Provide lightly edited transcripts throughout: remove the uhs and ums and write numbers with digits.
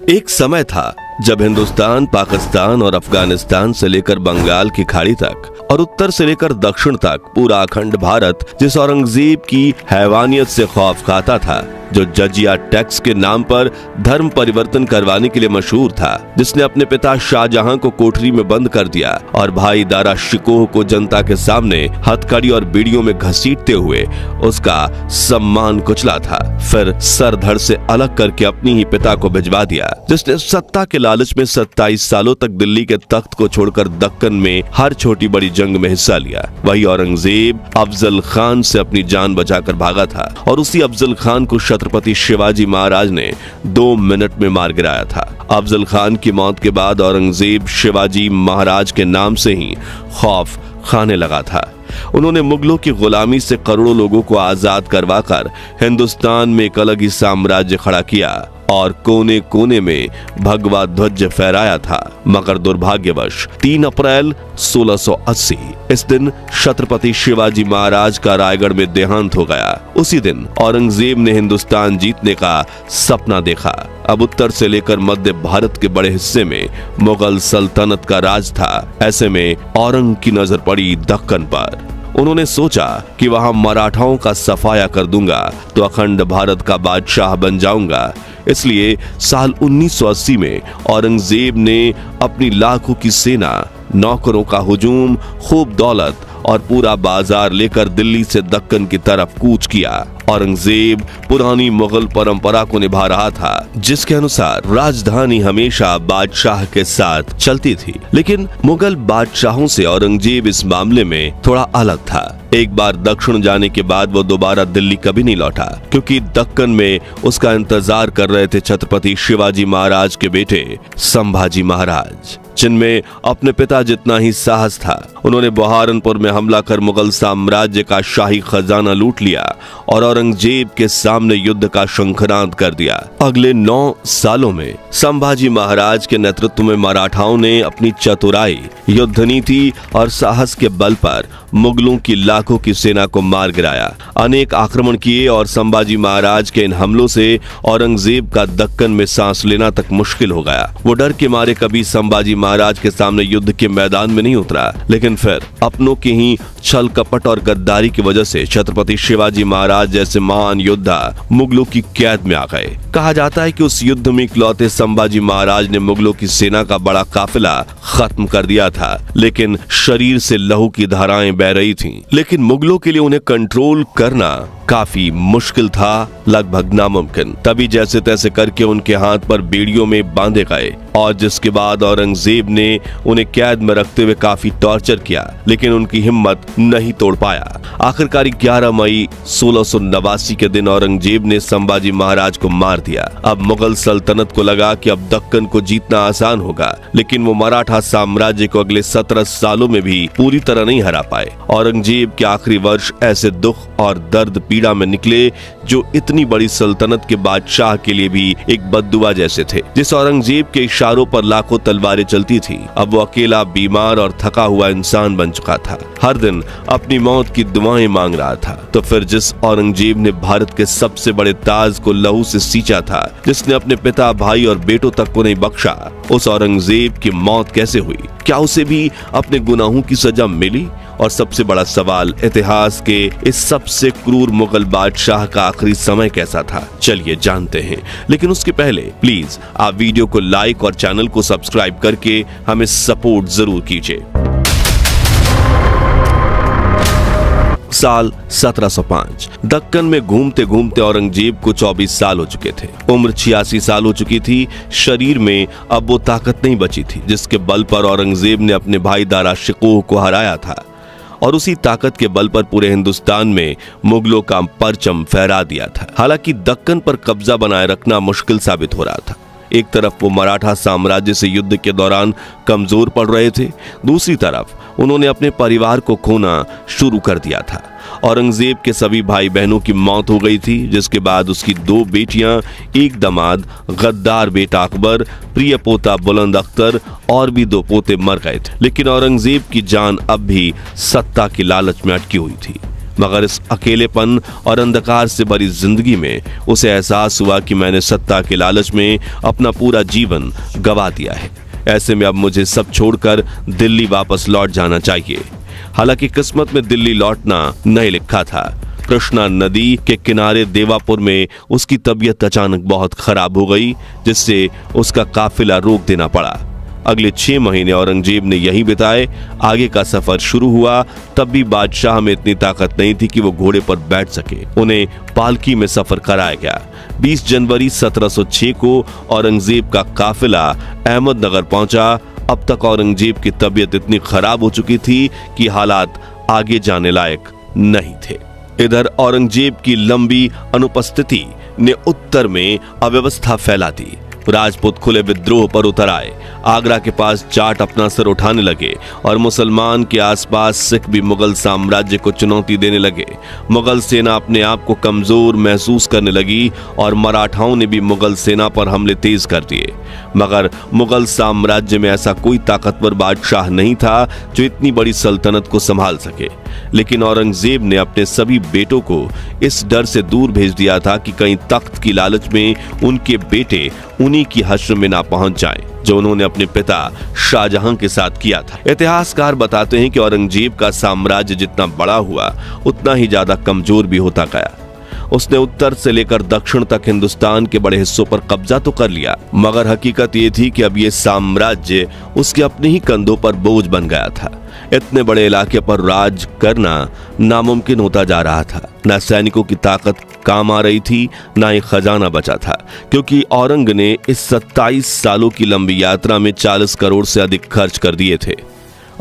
एक समय था जब हिंदुस्तान, पाकिस्तान और अफगानिस्तान से लेकर बंगाल की खाड़ी तक और उत्तर से लेकर दक्षिण तक पूरा अखंड भारत जिस औरंगजेब की हैवानियत से खौफ खाता था, जो जजिया टैक्स के नाम पर धर्म परिवर्तन करवाने के लिए मशहूर था, जिसने अपने पिता शाहजहां को कोठरी में बंद कर दिया और भाई दारा शिकोह को जनता के सामने हथकड़ी और बीड़ियों में घसीटते हुए उसका सम्मान कुचला था, फिर सर धड़ से अलग करके अपनी ही पिता को भिजवा दिया, जिसने सत्ता के लालच में 27 सालों तक दिल्ली के तख्त को छोड़कर दक्कन में हर छोटी बड़ी जंग में हिस्सा लिया। वही औरंगजेब अफजल खान से अपनी जान बचाकर भागा था और उसी अफजल खान को छत्रपति शिवाजी महाराज ने 2 मिनट में मार गिराया था। अफजल खान की मौत के बाद औरंगजेब शिवाजी महाराज के नाम से ही खौफ खाने लगा था। उन्होंने मुगलों की गुलामी से करोड़ों लोगों को आजाद करवाकर हिंदुस्तान में एक अलग ही साम्राज्य खड़ा किया और कोने कोने में भगवा ध्वज फहराया था। मगर दुर्भाग्यवश 3 अप्रैल 1680 इस दिन छत्रपति शिवाजी महाराज का रायगढ़ में देहांत हो गया। उसी दिन औरंगजेब ने हिंदुस्तान जीतने का सपना देखा। अब उत्तर से लेकर मध्य भारत के बड़े हिस्से में मुगल सल्तनत का राज था। ऐसे में औरंग की नजर पड़ी दक्कन पर। उन्होंने सोचा कि वहां मराठाओं का सफाया कर दूंगा तो अखंड भारत का बादशाह बन जाऊंगा। इसलिए साल 1980 में औरंगजेब ने अपनी लाखों की सेना, नौकरों का हुजूम, खूब दौलत और पूरा बाजार लेकर दिल्ली से दक्कन की तरफ कूच किया। औरंगजेब पुरानी मुगल परंपरा को निभा रहा था, जिसके अनुसार राजधानी हमेशा बादशाह के साथ चलती थी। लेकिन मुगल बादशाहों से औरंगजेब इस मामले में थोड़ा अलग था। एक बार दक्षिण जाने के बाद वो दोबारा दिल्ली कभी नहीं लौटा, क्योंकि दक्कन में उसका इंतजार कर रहे थे छत्रपति शिवाजी महाराज के बेटे संभाजी महाराज, जिनमें अपने पिता जितना ही साहस था। उन्होंने बहारनपुर में हमला कर मुगल साम्राज्य का शाही खजाना लूट लिया और औरंगजेब के सामने युद्ध का शंखनाद कर दिया। अगले 9 सालों में संभाजी महाराज के नेतृत्व में मराठाओं ने अपनी चतुराई, युद्ध नीति और साहस के बल पर मुगलों की लाखों की सेना को मार गिराया। अनेक आक्रमण किए और संभाजी महाराज के इन हमलों से औरंगजेब का दक्कन में सांस लेना तक मुश्किल हो गया। वो डर के मारे कभी संभाजी महाराज के सामने युद्ध के मैदान में नहीं उतरा, लेकिन फिर अपनों की ही छल कपट और गद्दारी की वजह से छत्रपति शिवाजी महाराज जैसे महान योद्धा मुगलों की कैद में आ गए। कहा जाता है कि उस युद्ध में इकलौते संभाजी महाराज ने मुगलों की सेना का बड़ा काफिला खत्म कर दिया था, लेकिन शरीर से लहू की धाराएं बह रही थीं। लेकिन मुगलों के लिए उन्हें कंट्रोल करना काफी मुश्किल था, लगभग नामुमकिन। तभी जैसे तैसे करके उनके हाथ पर बेड़ियों में बांधे गए और जिसके बाद औरंगजेब ने उन्हें कैद में रखते हुए काफी टॉर्चर किया, लेकिन उनकी हिम्मत नहीं तोड़ पाया। आखिरकार 11 मई 1689 के दिन औरंगजेब ने संभाजी महाराज को मार दिया। अब मुगल सल्तनत को लगा कि अब दक्कन को जीतना आसान होगा, लेकिन वो मराठा साम्राज्य को अगले 17 सालों में भी पूरी तरह नहीं हरा पाए। औरंगजेब के आखिरी वर्ष ऐसे दुख और दर्द पीड़ा में निकले जो इतनी बड़ी सल्तनत के बादशाह के लिए भी एक बद्दुआ जैसे थे। जिस औरंगजेब के इशारों पर लाखों तलवारें चलती थी, अब वो अकेला, बीमार और थका हुआ इंसान बन चुका था। हर दिन अपनी मौत की दुआएं मांग रहा था। तो फिर जिस औरंगजेब ने भारत के सबसे बड़े ताज को लहू से सींचा था, जिसने अपने पिता, भाई और बेटों तक को नहीं बख्शा, उस औरंगजेब की मौत कैसे हुई? क्या उसे भी अपने गुनाहों की सजा मिली? और सबसे बड़ा सवाल, इतिहास के इस सबसे क्रूर मुगल बादशाह का आखिरी समय कैसा था? चलिए जानते हैं, लेकिन उसके पहले प्लीज आप वीडियो को लाइक और चैनल को सब्सक्राइब करके हमें सपोर्ट जरूर कीजिए। साल 1705 दक्कन में घूमते घूमते औरंगजेब को 24 साल हो चुके थे। उम्र 86 साल हो चुकी थी। शरीर में अब वो ताकत नहीं बची थी जिसके बल पर औरंगजेब ने अपने भाई दारा शिकोह को हराया था, और उसी ताकत के बल पर पूरे हिंदुस्तान में मुगलों का परचम फहरा दिया था। हालांकि दक्कन पर कब्जा बनाए रखना मुश्किल साबित हो रहा था। एक तरफ वो मराठा साम्राज्य से युद्ध के दौरान कमजोर पड़ रहे थे, दूसरी तरफ उन्होंने अपने परिवार को खोना शुरू कर दिया था। औरंगजेब के सभी भाई बहनों की मौत हो गई थी, जिसके बाद उसकी 2 बेटियां, एक दामाद, गद्दार बेटा अकबर, प्रिय पोता बुलंद अख्तर और भी 2 पोते मर गए थे। लेकिन औरंगजेब की जान अब भी सत्ता की लालच में अटकी हुई थी। मगर इस अकेलेपन और अंधकार से भरी जिंदगी में उसे एहसास हुआ कि मैंने सत्ता के लालच में अपना पूरा जीवन गंवा दिया है। ऐसे में अब मुझे सब छोड़कर दिल्ली वापस लौट जाना चाहिए। हालांकि किस्मत में दिल्ली लौटना नहीं लिखा था। कृष्णा नदी के किनारे देवापुर में उसकी तबीयत अचानक बहुत खराब हो गई, जिससे उसका काफिला रोक देना पड़ा। अगले 6 महीने औरंगजेब ने यहीं बिताए। आगे का सफर शुरू हुआ, तब भी बादशाह में इतनी ताकत नहीं थी कि वो घोड़े पर बैठ सके। उन्हें पालकी में सफर कराया गया। 20 जनवरी 1706 को औरंगजेब का काफिला अहमदनगर पहुंचा। अब तक औरंगजेब की तबीयत इतनी खराब हो चुकी थी कि हालात आगे जाने लायक नहीं थे। इधर औरंगजेब की लंबी अनुपस्थिति ने उत्तर में अव्यवस्था फैला दी। राजपूत खुले विद्रोह पर उतर आए। आगरा के पास जाट अपना सर उठाने लगे और मुसलमान के आसपास सिख भी मुगल साम्राज्य को चुनौती देने लगे। मुगल सेना अपने आप को कमजोर महसूस करने लगी और मराठाओं ने भी मुगल सेना पर हमले तेज कर दिए। मगर मुगल साम्राज्य में ऐसा कोई ताकतवर बादशाह नहीं था जो इतनी बड़ी सल्तनत को संभाल सके। लेकिन औरंगजेब ने अपने सभी बेटों को इस डर से दूर भेज दिया था कि कहीं तख्त की लालच में उनके बेटे उन्हीं की हश्र में ना पहुंच जाएं, जो उन्होंने अपने पिता शाहजहां के साथ किया था। इतिहासकार बताते हैं कि औरंगजेब का साम्राज्य जितना बड़ा हुआ उतना ही ज्यादा कमजोर भी होता गया। उसने उत्तर से लेकर दक्षिण तक हिंदुस्तान के बड़े हिस्सों पर कब्जा तो कर लिया, मगर हकीकत ये थी कि अब ये साम्राज्य उसके अपने ही कंधों पर बोझ बन गया था। इतने बड़े इलाके पर राज करना नामुमकिन होता जा रहा था। न सैनिकों की ताकत काम आ रही थी, न ही खजाना बचा था, क्योंकि औरंग ने इस 27 सालों की लंबी यात्रा में 40 करोड़ से अधिक खर्च कर दिए थे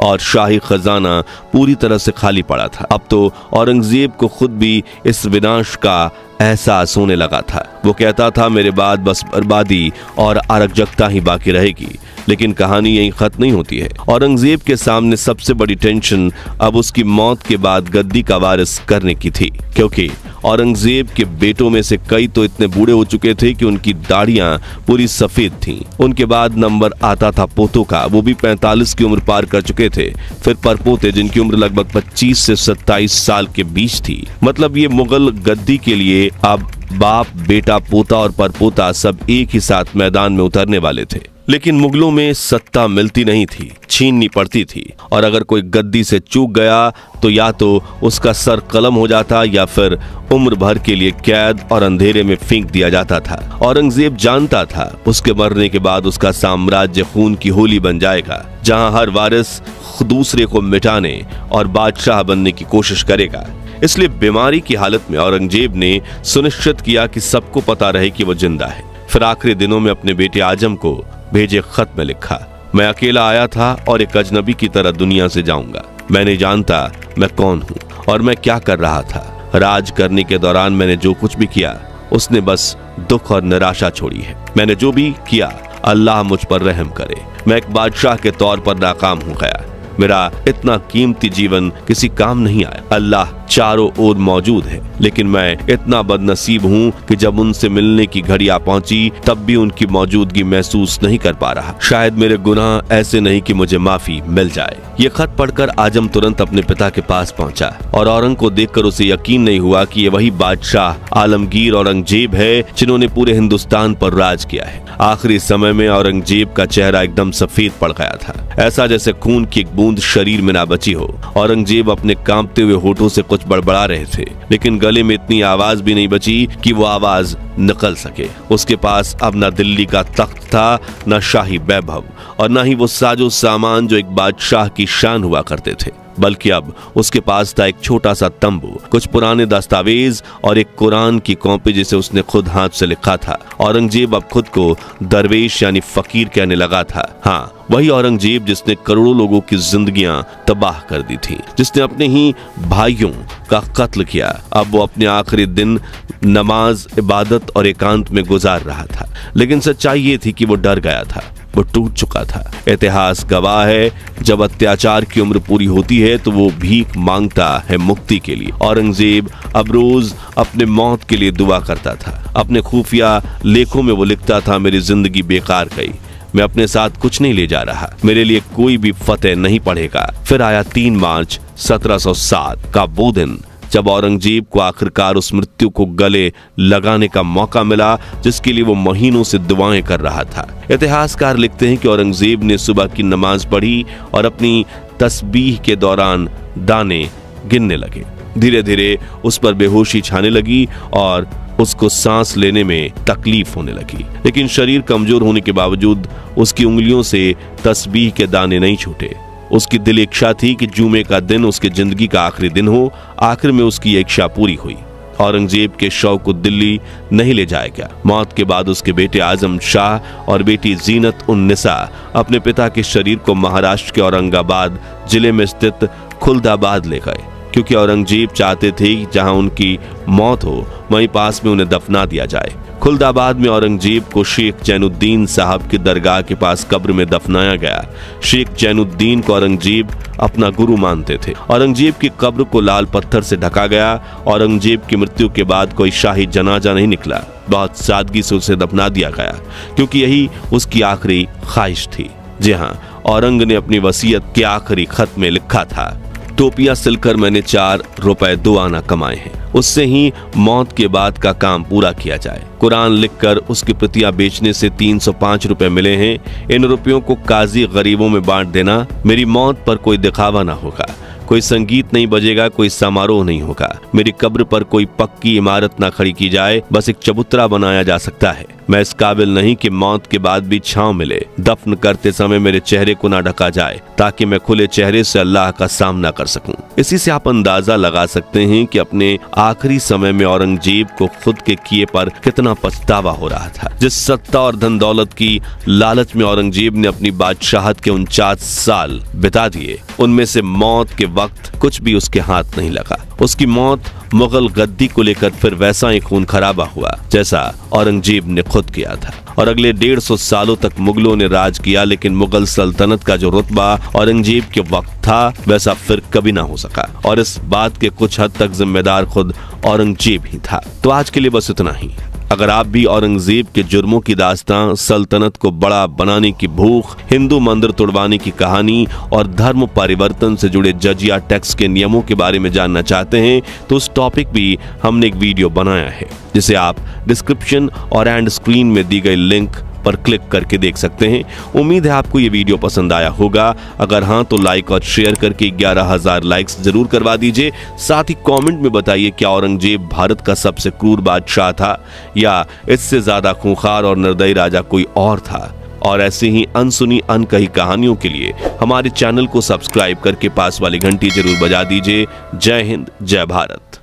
और शाही खजाना पूरी तरह से खाली पड़ा था। अब तो औरंगजेब को खुद भी इस विनाश का एहसास होने लगा था। वो कहता था, मेरे बाद बस बर्बादी और अराजकता ही बाकी रहेगी। लेकिन कहानी यहीं खत्म नहीं होती है। औरंगजेब के सामने सबसे बड़ी टेंशन अब उसकी मौत के बाद गद्दी का वारिस करने की थी, क्योंकि औरंगजेब के बेटों में से कई तो इतने बूढ़े हो चुके थे कि उनकी दाढ़ियां पूरी सफेद थीं। उनके बाद नंबर आता था पोतों का, वो भी 45 की उम्र पार कर चुके थे। फिर परपोते, जिनकी उम्र लगभग 25 से 27 साल के बीच थी। मतलब ये मुगल गद्दी के लिए अब बाप, बेटा, पोता और परपोता सब एक ही साथ मैदान में उतरने वाले थे। लेकिन मुगलों में सत्ता मिलती नहीं थी, छीननी पड़ती थी, और अगर कोई गद्दी से चूक गया तो या तो उसका सर कलम हो जाता या फिर उम्र भर के लिए कैद और अंधेरे में फेंक दिया जाता था। औरंगजेब जानता था उसके मरने के बाद उसका साम्राज्य खून की होली बन जाएगा, जहां हर वारिस दूसरे को मिटाने और बादशाह बनने की कोशिश करेगा। इसलिए बीमारी की हालत में औरंगजेब ने सुनिश्चित किया कि सबको पता रहे कि वो जिंदा है। फिर आखिरी दिनों में अपने बेटे आजम को भेजे खत में लिखा, मैं अकेला आया था और एक अजनबी की तरह दुनिया से जाऊंगा। मैं नहीं जानता मैं कौन हूँ और मैं क्या कर रहा था। राज करने के दौरान मैंने जो कुछ भी किया उसने बस दुख और निराशा छोड़ी है। मैंने जो भी किया अल्लाह मुझ पर रहम करे। मैं एक बादशाह के तौर पर नाकाम हो गया। मेरा इतना कीमती जीवन किसी काम नहीं आया। अल्लाह चारों ओर मौजूद है, लेकिन मैं इतना बदनसीब हूँ कि जब उनसे मिलने की घड़ी आ पहुंची तब भी उनकी मौजूदगी महसूस नहीं कर पा रहा। शायद मेरे गुनाह ऐसे नहीं कि मुझे माफी मिल जाए। ये खत पढ़कर आजम तुरंत अपने पिता के पास पहुंचा और औरंग को देखकर उसे यकीन नहीं हुआ कि ये वही बादशाह आलमगीर औरंगजेब है जिन्होंने पूरे हिंदुस्तान पर राज किया है। आखिरी समय में औरंगजेब का चेहरा एकदम सफेद पड़ गया था, ऐसा जैसे खून की एक बूंद शरीर में ना बची हो। औरंगजेब अपने कांपते हुए होठों से कुछ बड़बड़ा रहे थे, लेकिन गले में इतनी आवाज भी नहीं बची कि वो आवाज निकल सके। उसके पास अब न दिल्ली का तख्त था, न शाही वैभव, और न ही वो साजो सामान जो एक बादशाह की शान हुआ करते थे, बल्कि अब उसके पास था एक छोटा सा तंबू, कुछ पुराने दस्तावेज और एक कुरान की कॉपी जिसे उसने खुद हाथ से लिखा था। औरंगजेब अब खुद को दरवेश यानी फकीर कहने लगा था। हाँ, वही औरंगजेब जिसने करोड़ों लोगों की जिंदगियां तबाह कर दी थी, जिसने अपने ही भाइयों का कत्ल किया। अब वो अपने आखिरी दिन नमाज, इबादत और एकांत में गुजार रहा था। लेकिन सच्चाई ये थी कि वो डर गया था, वो टूट चुका था। इतिहास गवाह है, जब अत्याचार की उम्र पूरी होती है तो वो भीख मांगता है मुक्ति के लिए। औरंगजेब अब रोज अपने मौत के लिए दुआ करता था। अपने खुफिया लेखों में वो लिखता था, मेरी जिंदगी बेकार गई, मैं अपने साथ कुछ नहीं ले जा रहा, मेरे लिए कोई भी फतेह नहीं पड़ेगा। फिर आया 3 मार्च 1707 का वो दिन जब औरंगजेब को आखिरकार उस मृत्यु को गले लगाने का मौका मिला जिसके लिए वो महीनों से दुआएं कर रहा था। इतिहासकार लिखते हैं कि औरंगजेब ने सुबह की नमाज पढ़ी और अपनी तस्बीह के दौरान दाने गिनने लगे। धीरे धीरे उस पर बेहोशी छाने लगी और उसको सांस लेने में तकलीफ होने लगी, लेकिन शरीर कमजोर होने के बावजूद उसकी उंगलियों से तस्बीह के दाने नहीं छूटे। उसकी दिल इच्छा थी कि जुमे का दिन उसकी जिंदगी का आखिरी दिन हो। आखिर में उसकी इच्छा पूरी हुई। औरंगजेब के शव को दिल्ली नहीं ले जाया गया। मौत के बाद उसके बेटे आजम शाह और बेटी जीनत उन निसा अपने पिता के शरीर को महाराष्ट्र के औरंगाबाद जिले में स्थित खुलदाबाद ले गए, क्योंकि औरंगजेब चाहते थे कि जहां उनकी मौत हो वहीं पास में उन्हें दफना दिया जाए। खुलदाबाद में औरंगजेब को शेख जैनुद्दीन साहब की दरगाह के पास कब्र में दफनाया गया। शेख जैनुद्दीन को औरंगजेब अपना गुरु मानते थे। औरंगजेब की कब्र को लाल पत्थर से ढका गया। औरंगजेब की मृत्यु के बाद कोई शाही जनाजा नहीं निकला। बहुत सादगी से उसे दफना दिया गया, क्योंकि यही उसकी आखिरी ख्वाहिश थी। जी हाँ, औरंग ने अपनी वसीयत के आखिरी खत में लिखा था, टोपियां सिलकर मैंने 4 रुपए 2 आना कमाए हैं, उससे ही मौत के बाद का काम पूरा किया जाए। कुरान लिखकर उसकी प्रतियां बेचने से 305 रुपए मिले हैं। इन रुपयों को काजी गरीबों में बांट देना। मेरी मौत पर कोई दिखावा ना होगा, कोई संगीत नहीं बजेगा, कोई समारोह नहीं होगा। मेरी कब्र पर कोई पक्की इमारत ना खड़ी की जाए, बस एक चबूतरा बनाया जा सकता है। मैं इस काबिल नहीं कि मौत के बाद भी छांव मिले। दफन करते समय मेरे चेहरे को ना ढका जाए, ताकि मैं खुले चेहरे से अल्लाह का सामना कर सकूं। इसी से आप अंदाजा लगा सकते हैं कि अपने आखिरी समय में औरंगजेब को खुद के किए पर कितना पछतावा हो रहा था। जिस सत्ता और धन दौलत की लालच में औरंगजेब ने अपनी बादशाहत के 49 साल बिता दिए, उनमें से मौत के वक्त कुछ भी उसके हाथ नहीं लगा। उसकी मौत मुगल गद्दी को लेकर फिर वैसा ही खून खराबा हुआ जैसा औरंगजेब ने खुद किया था, और अगले 150 सालों तक मुगलों ने राज किया, लेकिन मुगल सल्तनत का जो रुतबा औरंगजेब के वक्त था वैसा फिर कभी ना हो सका, और इस बात के कुछ हद तक जिम्मेदार खुद औरंगजेब ही था। तो आज के लिए बस इतना ही। अगर आप भी औरंगजेब के जुर्मों की दास्तां, सल्तनत को बड़ा बनाने की भूख, हिंदू मंदिर तोड़वाने की कहानी और धर्म परिवर्तन से जुड़े जजिया टैक्स के नियमों के बारे में जानना चाहते हैं, तो उस टॉपिक भी हमने एक वीडियो बनाया है, जिसे आप डिस्क्रिप्शन और एंड स्क्रीन में दी गई लिंक पर क्लिक करके देख सकते हैं। उम्मीद है आपको ये वीडियो पसंद आया होगा। अगर हाँ तो लाइक और शेयर करके 11,000 लाइक्स जरूर करवा दीजिए। साथ ही कमेंट में बताइए क्या औरंगजेब भारत का सबसे क्रूर बादशाह था या इससे ज्यादा खूंखार और निर्दयी राजा कोई और था। और ऐसे ही अनसुनी अनकही कहानियों के लिए हमारे चैनल को सब्सक्राइब करके पास वाली घंटी जरूर बजा दीजिए। जय हिंद, जय भारत।